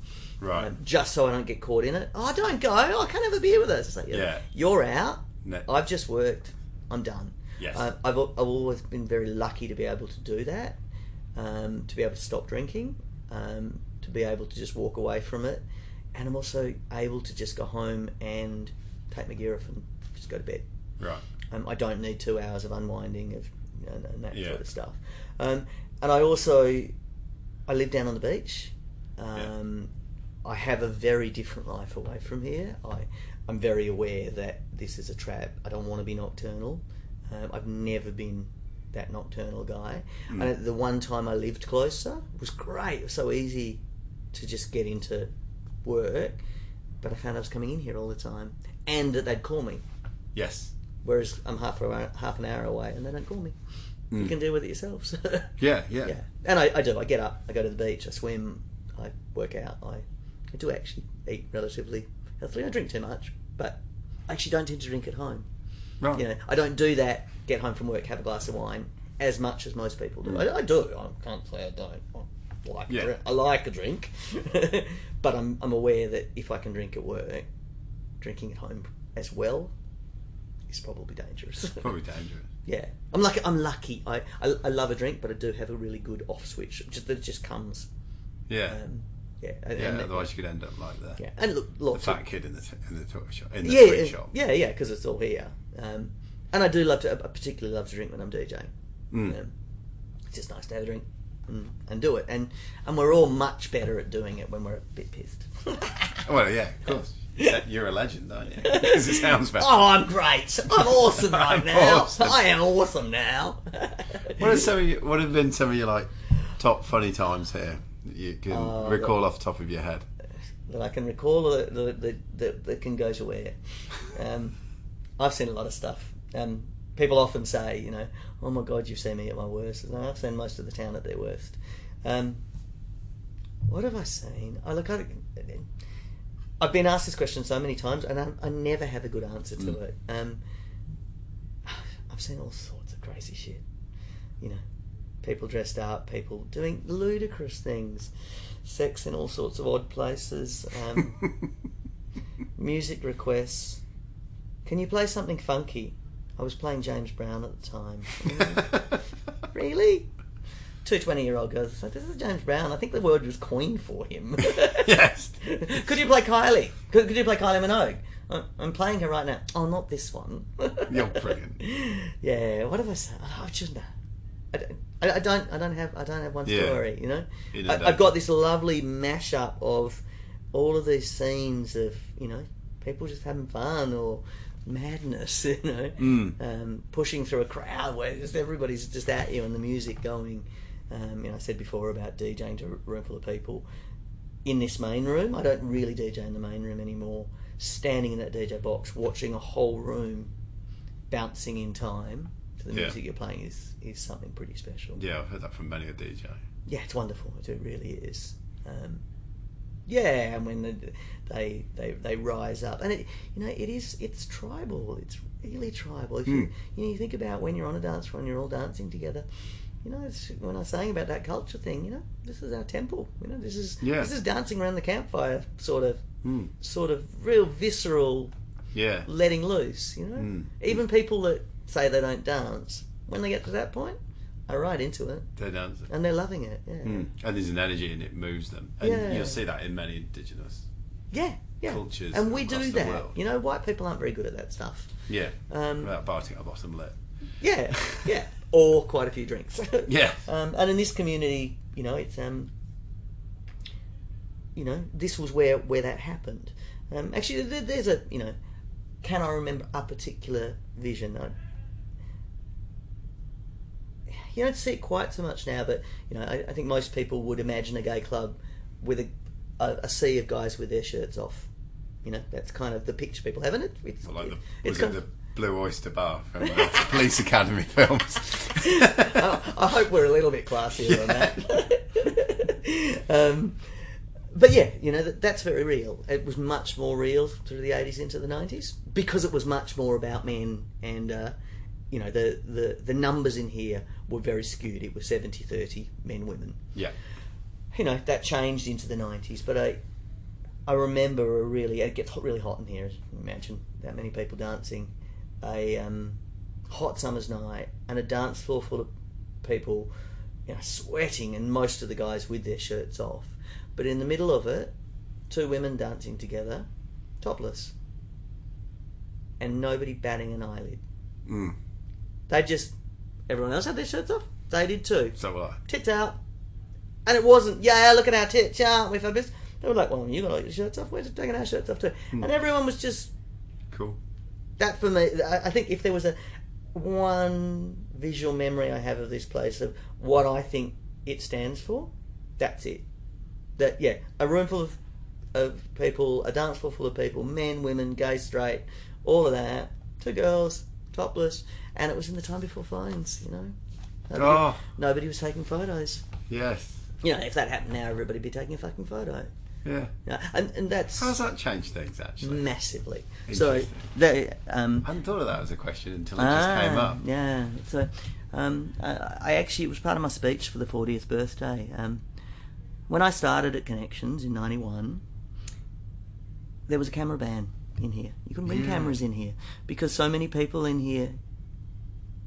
S2: Just so I don't get caught in it. Oh, don't go. I can't have a beer with us. It's like, you're out. No. I've just worked. I'm done.
S1: Yes.
S2: I've always been very lucky to be able to do that. to be able to stop drinking, to be able to just walk away from it, and I'm also able to just go home and take my gear off and just go to bed.
S1: Right.
S2: I don't need 2 hours of unwinding of and that
S1: Yeah.
S2: sort of stuff. And I live down on the beach. I have a very different life away from here. I'm very aware that this is a trap. I don't want to be nocturnal. I've never been that nocturnal guy. And the one time I lived closer, it was great. It was so easy to just get into work, but I found I was coming in here all the time, and that they'd call me.
S1: Yes.
S2: Whereas I'm half an hour away, and they don't call me. You can deal with it yourselves.
S1: Yeah.
S2: And I do. I get up, I go to the beach, I swim, I work out. I do actually eat relatively healthily. I drink too much, but I actually don't tend to drink at home.
S1: Right.
S2: You know, I don't do that. Get home from work, have a glass of wine, as much as most people do. I do. I can't say I don't. I like a drink, but I'm aware that if I can drink at work, drinking at home as well is probably dangerous.
S1: Probably dangerous.
S2: Yeah, I'm lucky. I love a drink, but I do have a really good off switch. That just comes.
S1: Yeah.
S2: And
S1: otherwise you could end up like that.
S2: Yeah, and look,
S1: The
S2: lots
S1: fat kid in the toy shop, in the
S2: yeah,
S1: treat shop.
S2: Yeah, because it's all here. And I do love to. I particularly love to drink when I'm DJing. It's just nice to have a drink and do it. And we're all much better at doing it when we're a bit pissed.
S1: Well, yeah, of course. You're a legend, aren't you? Because it sounds better.
S2: Oh, I'm great. I'm awesome right now.
S1: Awesome.
S2: I am awesome now.
S1: What have been some of your like top funny times here that you can recall off the top of your head?
S2: That I can recall that can go to where. I've seen a lot of stuff. People often say, you know, oh my God, you've seen me at my worst. And I've seen most of the town at their worst. What have I seen? I've been asked this question so many times, and I never have a good answer to it. I've seen all sorts of crazy shit. You know, people dressed up, people doing ludicrous things, sex in all sorts of odd places, music requests. Can you play something funky? I was playing James Brown at the time. Really? Two 20-year-old girls said, this is James Brown. I think the word was coined for him.
S1: Yes.
S2: Could you play Kylie? Could you play Kylie Minogue? I'm playing her right now. Oh, not this one.
S1: You're brilliant.
S2: Yeah. What have I said? I just know. I don't have one story. You know. I've got this lovely mashup of all of these scenes of, you know, people just having fun or madness. You know, pushing through a crowd where just everybody's just at you and the music going. You know, I said before about DJing to a room full of people. In this main room, I don't really DJ in the main room anymore. Standing in that DJ box, watching a whole room bouncing in time to the music you're playing is something pretty special.
S1: Yeah, I've heard that from many a DJ.
S2: Yeah, it's wonderful. It really is. Yeah, and when they rise up, and it's tribal. It's really tribal. If you think about when you're on a dance floor and you're all dancing together. You know, when I was saying about that culture thing, you know, this is our temple. You know, this is dancing around the campfire, sort of real visceral, letting loose. You know, even people that say they don't dance, when they get to that point, are right into it.
S1: They're dancing
S2: and they're loving it. Yeah,
S1: and there's an energy and it moves them. And you'll see that in many indigenous cultures,
S2: and we do that.
S1: World.
S2: You know, white people aren't very good at that stuff.
S1: Yeah, without biting our bottom lip.
S2: Yeah, yeah. Or quite a few drinks.
S1: Yeah.
S2: And in this community, you know, it's you know, this was where that happened. Actually, there's a, you know, can I remember a particular vision? You don't see it quite so much now, but you know, I think most people would imagine a gay club with a sea of guys with their shirts off. You know, that's kind of the picture people have in it. It's
S1: the Blue Oyster Bar from the Police Academy films.
S2: I hope we're a little bit classier on that. But yeah, you know, that's very real. It was much more real through the 80s into the 90s because it was much more about men and, you know, the numbers in here were very skewed. It was 70-30 men, women.
S1: Yeah.
S2: You know, that changed into the 90s, but I remember it gets really hot in here, as you can imagine, that many people dancing. A hot summer's night and a dance floor full of people sweating, and most of the guys with their shirts off. But in the middle of it, two women dancing together, topless, and nobody batting an eyelid. Everyone else had their shirts off. They did too.
S1: So what?
S2: Tits out. And it wasn't, yeah, look at our tits, aren't we fabulous? They were like, well, you got all your shirts off. We're just taking our shirts off too. And everyone was just...
S1: Cool.
S2: That for me, I think if there was one visual memory I have of this place, of what I think it stands for, that's it. That, yeah, a room full of people, a dance floor full of people, men, women, gay, straight, all of that, two girls, topless, and it was in the time before phones, Nobody was taking photos.
S1: Yes.
S2: If that happened now, everybody'd be taking a fucking photo.
S1: Yeah.
S2: And that's...
S1: How's that changed things, actually?
S2: Massively.
S1: So,
S2: I
S1: hadn't thought of that as a question until it just came up.
S2: Yeah. So, I actually, it was part of my speech for the 40th birthday. When I started at Connections in 91, there was a camera ban in here. You couldn't bring cameras in here because so many people in here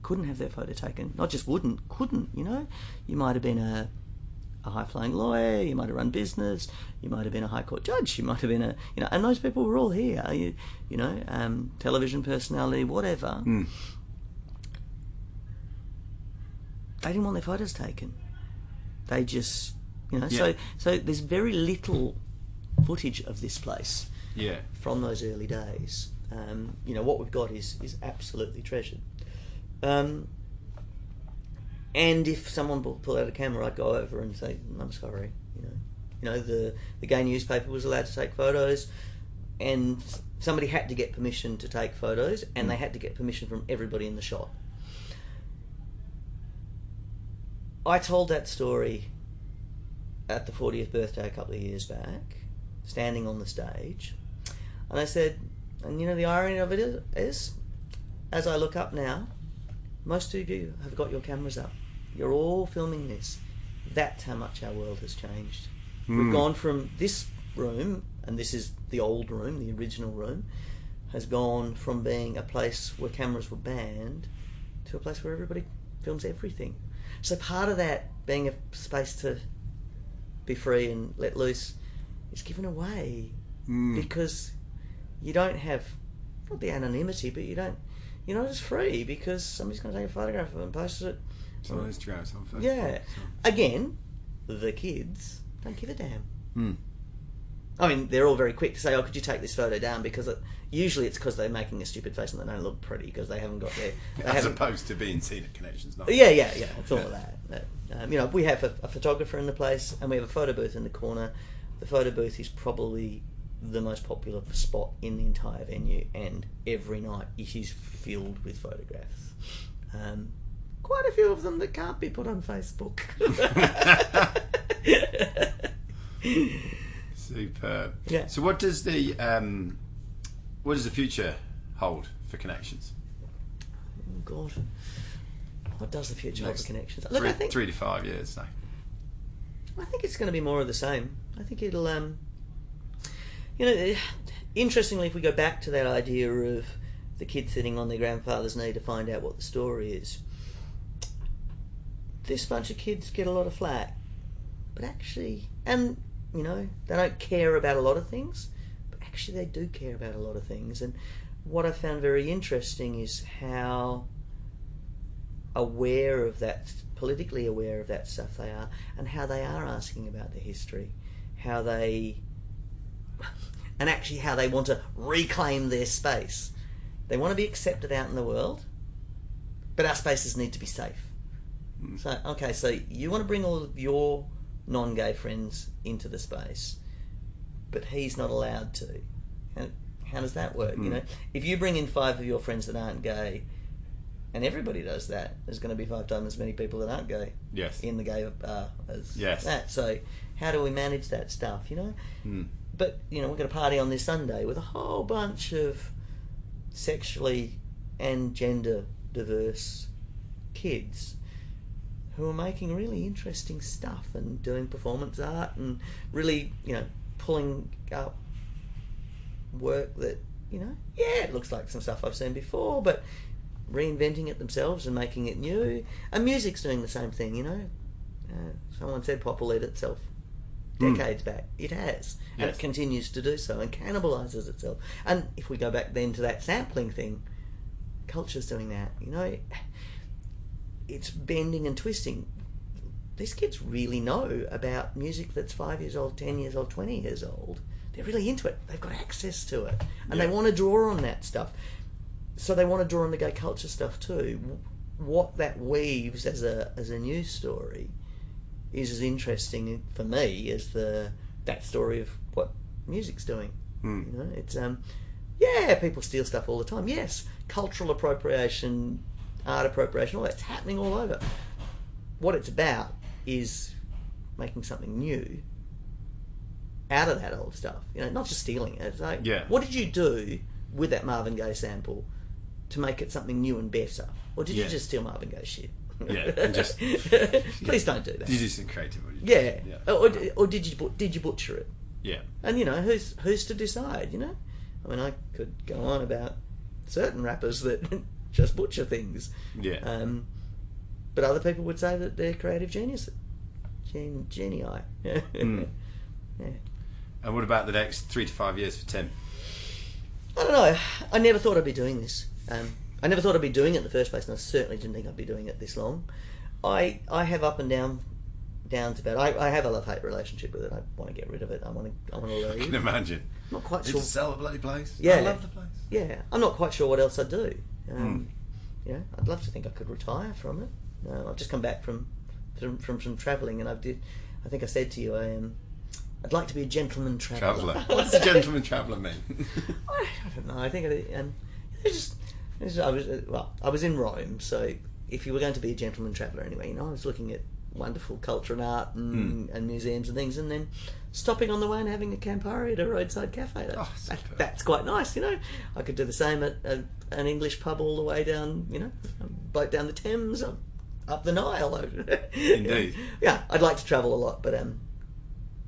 S2: couldn't have their photo taken. Not just couldn't, You might have been a high-flying lawyer, you might have run business, you might have been a high court judge, you might have been and those people were all here, television personality, whatever. They didn't want their photos taken. They just, so there's very little footage of this place from those early days. What we've got is absolutely treasured. And if someone pulled out a camera, I'd go over and say, I'm sorry. The gay newspaper was allowed to take photos, and somebody had to get permission to take photos, and they had to get permission from everybody in the shot. I told that story at the 40th birthday a couple of years back, standing on the stage, and I said, and the irony of it is, as I look up now, most of you have got your cameras up. You're all filming this. That's how much our world has changed. We've gone from this room, and this is the old room, the original room, has gone from being a place where cameras were banned to a place where everybody films everything. So part of that being a space to be free and let loose is given away because you don't have, not the anonymity, but you're not as free because somebody's going to take a photograph of it and post it.
S1: So on Instagram, on Facebook.
S2: Yeah. Again, the kids don't give a damn. I mean, they're all very quick to say, "Oh, could you take this photo down?" Because usually it's because they're making a stupid face and they don't look pretty because they haven't got their.
S1: As opposed to being seen at Connections. Not
S2: yeah. It's all of that. We have a photographer in the place, and we have a photo booth in the corner. The photo booth is probably the most popular spot in the entire venue, and every night it is filled with photographs. Quite a few of them that can't be put on Facebook.
S1: Superb.
S2: Yeah.
S1: So what does the future hold for Connections?
S2: Oh God, what does the future hold for Connections?
S1: Look, I think 3 to 5 years now.
S2: I think it's going to be more of the same. I think it'll, interestingly, if we go back to that idea of the kid sitting on their grandfather's knee to find out what the story is, this bunch of kids get a lot of flack, but actually, and they don't care about a lot of things, but actually they do care about a lot of things. And what I found very interesting is how aware of that, politically aware of that stuff they are, and how they are asking about the history, how they want to reclaim their space. They want to be accepted out in the world, but our spaces need to be safe. So, okay, so you want to bring all of your non-gay friends into the space, but he's not allowed to. And how does that work? If you bring in 5 of your friends that aren't gay, and everybody does that, there's going to be 5 times as many people that aren't gay in the gay bar as that. So how do we manage that stuff, But, we're going to party on this Sunday with a whole bunch of sexually and gender diverse kids who are making really interesting stuff and doing performance art and really, pulling up work that, it looks like some stuff I've seen before, but reinventing it themselves and making it new. And music's doing the same thing, Someone said pop will eat itself decades back. It has. And
S1: Yes.
S2: it continues to do so and cannibalises itself. And if we go back then to that sampling thing, culture's doing that. You know, it's bending and twisting. These kids really know about music that's 5 years old, 10 years old, 20 years old. They're really into it. They've got access to it. And they want to draw on that stuff. So they want to draw on the gay culture stuff too. What that weaves as a news story is as interesting for me as that story of what music's doing. You know, it's people steal stuff all the time. Yes, cultural appropriation, art appropriation, all that's happening all over. What it's about is making something new out of that old stuff. You know, not just stealing it. It's like, what did you do with that Marvin Gaye sample to make it something new and better? Or did you just steal Marvin Gaye shit?
S1: And just
S2: please don't do that.
S1: Did you do something creative?
S2: Or did you butcher it?
S1: Yeah.
S2: And you know, who's to decide? You know, I mean, I could go on about certain rappers that just butcher things.
S1: Yeah.
S2: But other people would say that they're creative geniuses, genii. Yeah.
S1: And what about the next 3 to 5 years for Tim?
S2: I don't know. I never thought I'd be doing this. I never thought I'd be doing it in the first place, and I certainly didn't think I'd be doing it this long. I have up and downs about it. I have a love-hate relationship with it. I want to get rid of it. I want to leave.
S1: I can imagine.
S2: I'm not quite
S1: Did
S2: sure.
S1: you sell the bloody place?
S2: Yeah.
S1: I love the place.
S2: Yeah, I'm not quite sure what else I'd do. You know, I'd love to think I could retire from it. I've just come back from travelling, and I think I said to you, I'd like to be a gentleman traveller.
S1: What does a gentleman traveller mean?
S2: I don't know. I think I was in Rome, so if you were going to be a gentleman traveller anyway, you know, I was looking at wonderful culture and art and museums and things, and then stopping on the way and having a Campari at a roadside cafe. That's quite nice, you know. I could do the same at an English pub all the way down, you know, boat down the Thames, up the Nile.
S1: Indeed.
S2: Yeah, I'd like to travel a lot, but I'm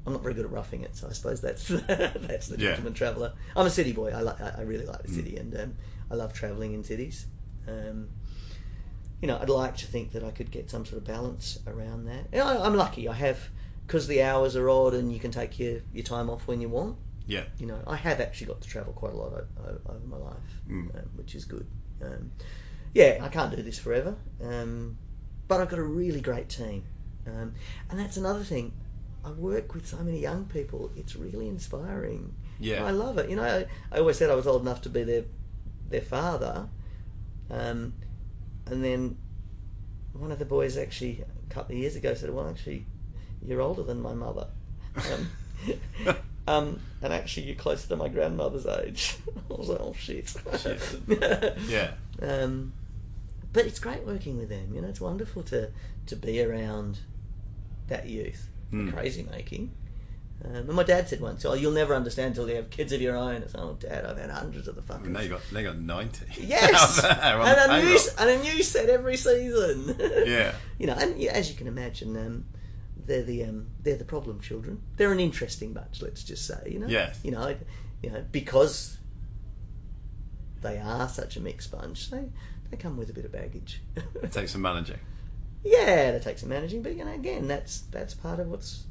S2: not very good at roughing it, so I suppose that's the gentleman traveller. I'm a city boy. I really like the city, and I love travelling in cities. You know, I'd like to think that I could get some sort of balance around that. You know, I'm lucky. I have, because the hours are odd and you can take your time off when you want.
S1: Yeah.
S2: You know, I have actually got to travel quite a lot over my life, which is good. I can't do this forever, but I've got a really great team, and that's another thing. I work with so many young people. It's really inspiring.
S1: Yeah.
S2: I love it. You know, I always said I was old enough to be their father, and then one of the boys actually a couple of years ago said, "Well, actually, you're older than my mother, and actually you're closer to my grandmother's age." I was like, "Oh shit."
S1: Yeah.
S2: But it's great working with them. You know, it's wonderful to be around that youth, the crazy making. And my dad said once, "Oh, you'll never understand until you have kids of your own." It's, "Oh, Dad, I've had hundreds of the fuckers."
S1: And they got 90.
S2: Yes, and a new set every season.
S1: Yeah.
S2: You know, and as you can imagine, they're the problem children. They're an interesting bunch, let's just say. You know.
S1: Yes.
S2: You know, because they are such a mixed bunch, they come with a bit of baggage.
S1: It takes some managing.
S2: Yeah, it takes some managing, but you know, again, that's part of what's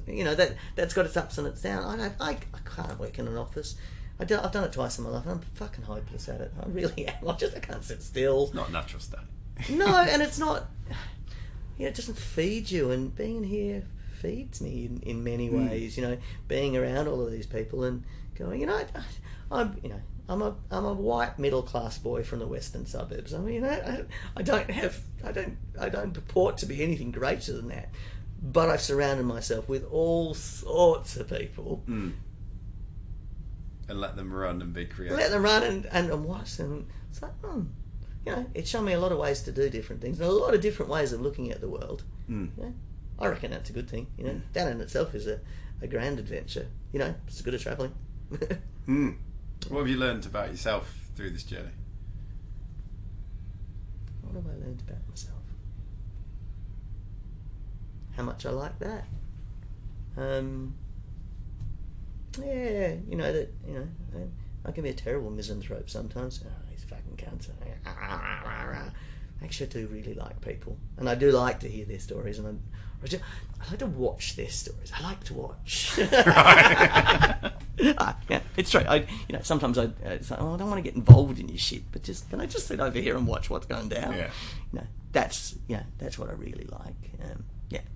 S2: you know, that's got its ups and its downs. I can't work in an office. I've done it twice in my life, and I'm fucking hopeless at it. I really am. I can't sit still.
S1: It's not natural state.
S2: No, and it's not. You know, it doesn't feed you, and being here feeds me in many ways. You know, being around all of these people and going, you know, I'm a white middle class boy from the western suburbs. I mean, you know, I don't purport to be anything greater than that. But I've surrounded myself with all sorts of people.
S1: And let them run and be creative.
S2: Let them run and watch them. It's like, you know, it's shown me a lot of ways to do different things and a lot of different ways of looking at the world. You know, I reckon that's a good thing. You know, that in itself is a grand adventure. You know, it's as good as travelling.
S1: What have you learned about yourself through this journey?
S2: What have I learned about myself? How much I like that. Yeah, you know that. You know, I can be a terrible misanthrope sometimes. Oh, these fucking cunts. actually I do really like people, and I do like to hear their stories, and I like to watch their stories. I like to watch. Yeah, it's true. Sometimes it's like, I don't want to get involved in your shit, but can I just sit over here and watch what's going down?
S1: Yeah.
S2: That's what I really like.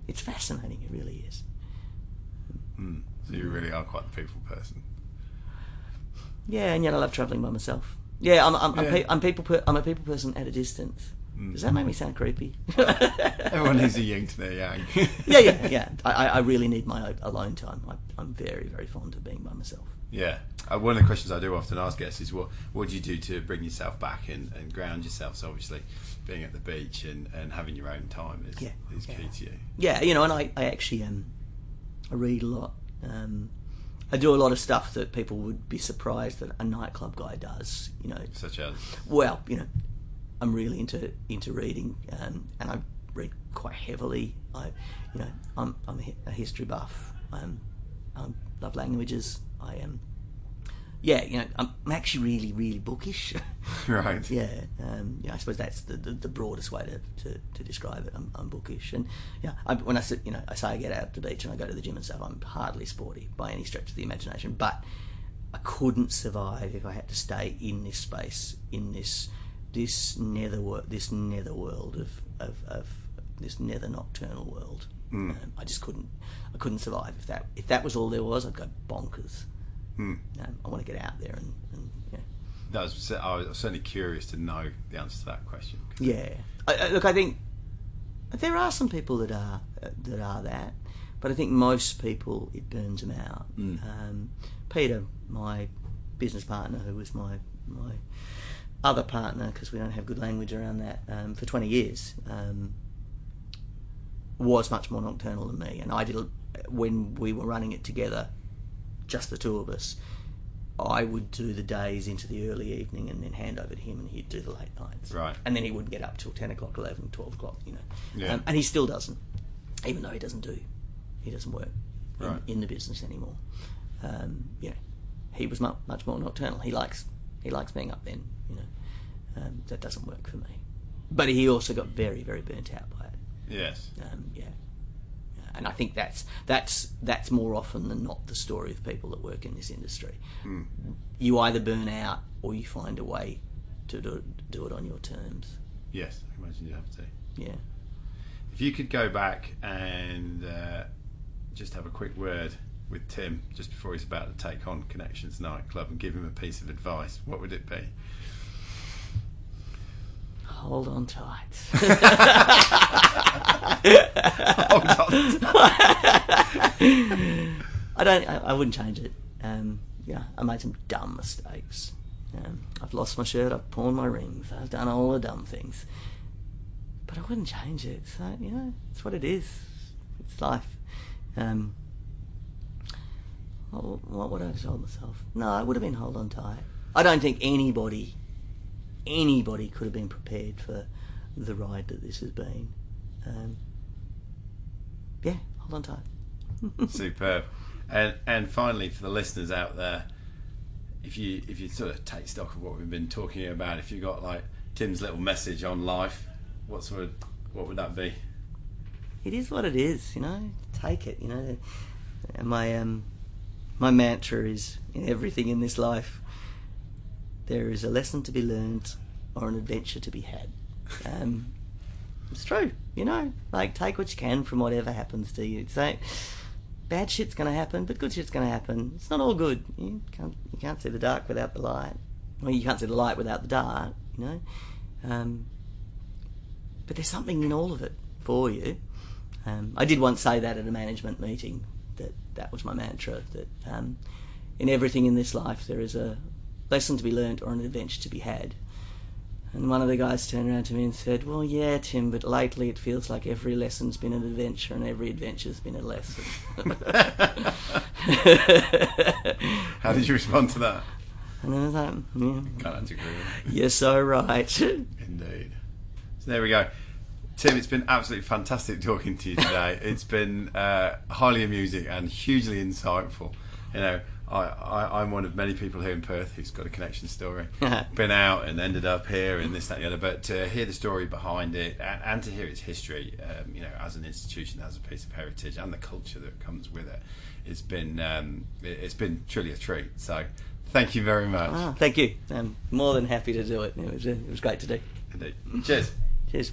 S2: It's fascinating. It really is.
S1: So you really are quite the people person.
S2: Yeah, and yet I love travelling by myself. Yeah, I'm a people person at a distance. Does that make me sound creepy?
S1: Everyone needs a yin to their yang.
S2: Yeah. I really need my alone time. I'm very, very fond of being by myself.
S1: Yeah. One of the questions I do often ask guests is what do you do to bring yourself back and ground yourself? So obviously being at the beach and having your own time is key to you.
S2: Yeah, and I actually I read a lot. I do a lot of stuff that people would be surprised that a nightclub guy does.
S1: Such as?
S2: Well, I'm really into reading, and I read quite heavily. I'm a history buff. I love languages. I'm actually really, really bookish.
S1: Right.
S2: Yeah. I suppose that's the broadest way to describe it. I'm bookish, and when I sit, I say I get out to the beach and I go to the gym and stuff. I'm hardly sporty by any stretch of the imagination, but I couldn't survive if I had to stay in this space, in this nether world of this nether nocturnal world. I just couldn't. I couldn't survive if that was all there was. I'd go bonkers. I want to get out there and
S1: I was certainly curious to know the answer to that question.
S2: Yeah, I think there are some people that are that, but I think most people it burns them out. Peter, my business partner, who was my other partner, because we don't have good language around that, for 20 years, was much more nocturnal than me, and I did when we were running it together. Just the two of us, I would do the days into the early evening and then hand over to him, and he'd do the late nights.
S1: Right.
S2: And then he wouldn't get up till 10 o'clock, 11, 12 o'clock,
S1: Yeah.
S2: And he still doesn't, even though he doesn't work in the business anymore. He was much more nocturnal. He likes being up then, that doesn't work for me. But he also got very, very burnt out by it.
S1: Yes.
S2: And I think that's more often than not the story of people that work in this industry. You either burn out or you find a way to do it on your terms.
S1: Yes, I imagine you have to.
S2: Yeah.
S1: If you could go back and just have a quick word with Tim just before he's about to take on Connections Nightclub and give him a piece of advice, what would it be?
S2: Hold on tight.
S1: Hold on tight.
S2: I wouldn't change it. I made some dumb mistakes. I've lost my shirt, I've pawned my rings, I've done all the dumb things. But I wouldn't change it. So, it's what it is. It's life. What would I have told myself? No, it would have been hold on tight. I don't think anybody could have been prepared for the ride that this has been. Hold on tight.
S1: Superb. And finally, for the listeners out there, if you sort of take stock of what we've been talking about, if you got like Tim's little message on life, what would that be?
S2: It is what it is, Take it, And my mantra is, in everything in this life, there is a lesson to be learned or an adventure to be had. It's true, take what you can from whatever happens to you. So bad shit's going to happen, but good shit's going to happen. It's not all good. You can't see the dark without the light. Well, you can't see the light without the dark, But there's something in all of it for you. I did once say that at a management meeting, that was my mantra, that in everything in this life there is a lesson to be learnt or an adventure to be had. And one of the guys turned around to me and said, well, yeah, Tim, but lately it feels like every lesson's been an adventure and every adventure's been a lesson.
S1: How did you respond to that?
S2: And I was like, yeah.
S1: Can't agree with it.
S2: You're so right.
S1: Indeed. So there we go. Tim, it's been absolutely fantastic talking to you today. It's been highly amusing and hugely insightful. I'm one of many people here in Perth who's got a connection story. Been out and ended up here and this, that, and the other. But to hear the story behind it and to hear its history, as an institution, as a piece of heritage, and the culture that comes with it, it's been truly a treat. So thank you very much.
S2: Thank you. I'm more than happy to do it. It was great to do.
S1: Indeed. Cheers.
S2: Cheers.